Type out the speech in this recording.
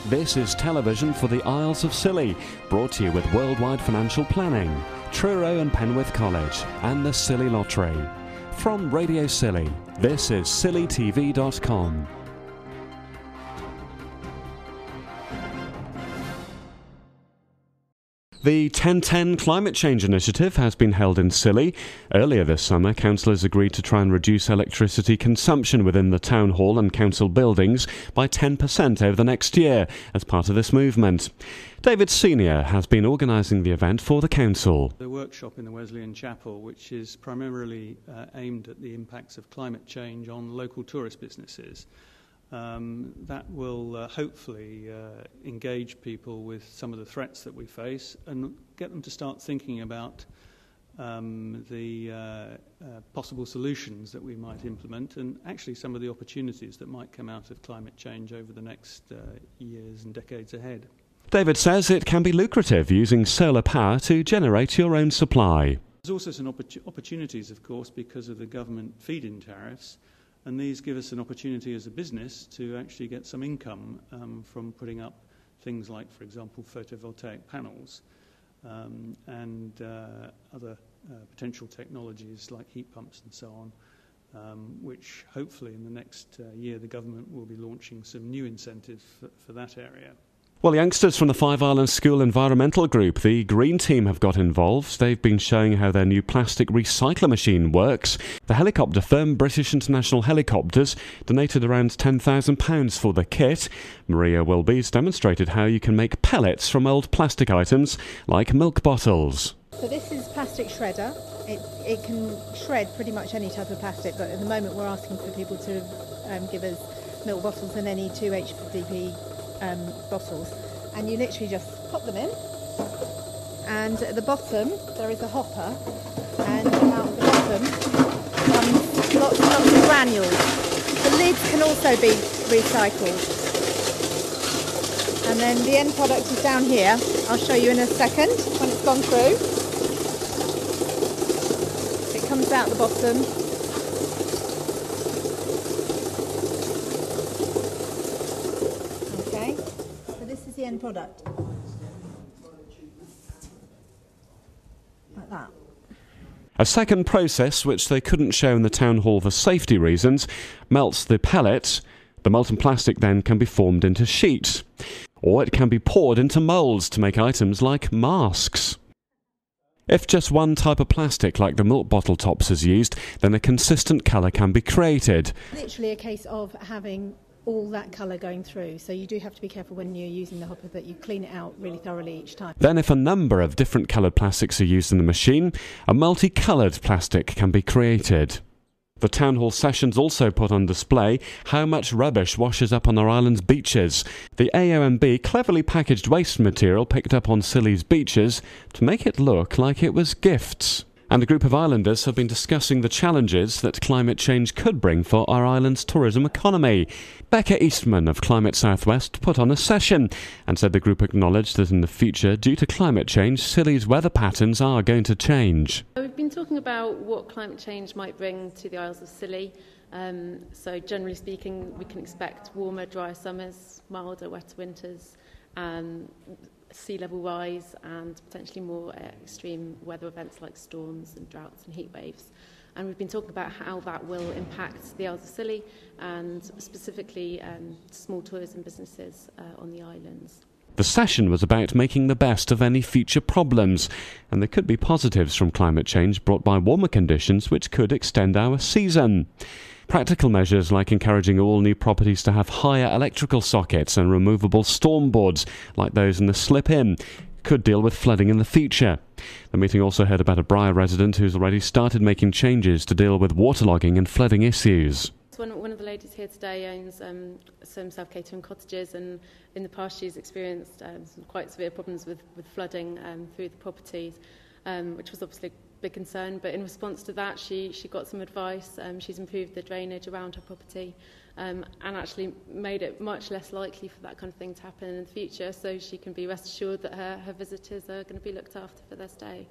This is television for the Isles of Scilly, brought to you with Worldwide Financial Planning, Truro and Penwith College, and the Scilly Lottery. From Radio Scilly, this is ScillyTV.com. The 10-10 Climate Change Initiative has been held in Scilly. Earlier this summer, councillors agreed to try and reduce electricity consumption within the town hall and council buildings by 10% over the next year as part of this movement. David Senior has been organising the event for the council. The workshop in the Wesleyan Chapel, which is primarily aimed at the impacts of climate change on local tourist businesses. That will hopefully engage people with some of the threats that we face and get them to start thinking about the possible solutions that we might implement and actually some of the opportunities that might come out of climate change over the next years and decades ahead. David says it can be lucrative using solar power to generate your own supply. There's also some opportunities, of course, because of the government feed-in tariffs. And these give us an opportunity as a business to actually get some income from putting up things like, for example, photovoltaic panels and other potential technologies like heat pumps and so on, which hopefully in the next year the government will be launching some new incentives for that area. Well, youngsters from the Five Islands School Environmental Group, the Green Team, have got involved. They've been showing how their new plastic recycler machine works. The helicopter firm, British International Helicopters, donated around £10,000 for the kit. Maria Wilby's demonstrated how you can make pellets from old plastic items like milk bottles. So this is plastic shredder. It can shred pretty much any type of plastic, but at the moment we're asking for people to give us milk bottles and any 2 HDP bottles, and you literally just pop them in, and at the bottom there is a hopper, and out the bottom comes lots and lots of granules. The lids can also be recycled, and then the end product is down here. I'll show you in a second when it's gone through. It comes out the bottom. The end product, like that. A second process, which they couldn't show in the town hall for safety reasons, melts the pellet. The molten plastic then can be formed into sheets, or it can be poured into moulds to make items like masks. If just one type of plastic, like the milk bottle tops, is used, then a consistent colour can be created. Literally a case of having all that colour going through, so you do have to be careful when you're using the hopper that you clean it out really thoroughly each time. Then if a number of different coloured plastics are used in the machine, a multicoloured plastic can be created. The town hall sessions also put on display how much rubbish washes up on our island's beaches. The AOMB cleverly packaged waste material picked up on Scilly's beaches to make it look like it was gifts. And a group of islanders have been discussing the challenges that climate change could bring for our island's tourism economy. Becca Eastman of Climate Southwest put on a session and said the group acknowledged that in the future, due to climate change, Scilly's weather patterns are going to change. We've been talking about what climate change might bring to the Isles of Scilly. So generally speaking, we can expect warmer, drier summers, milder, wetter winters, sea level rise and potentially more extreme weather events like storms and droughts and heat waves. And we've been talking about how that will impact the Isles of Scilly and specifically small tourism businesses on the islands. The session was about making the best of any future problems, and there could be positives from climate change brought by warmer conditions which could extend our season. Practical measures like encouraging all new properties to have higher electrical sockets and removable storm boards like those in the slip-in could deal with flooding in the future. The meeting also heard about a Briar resident who's already started making changes to deal with waterlogging and flooding issues. One of the ladies here today owns some self-catering cottages, and in the past she's experienced some quite severe problems with flooding through the properties, which was obviously a big concern. But in response to that, she got some advice. She's improved the drainage around her property and actually made it much less likely for that kind of thing to happen in the future, so she can be rest assured that her visitors are going to be looked after for their stay.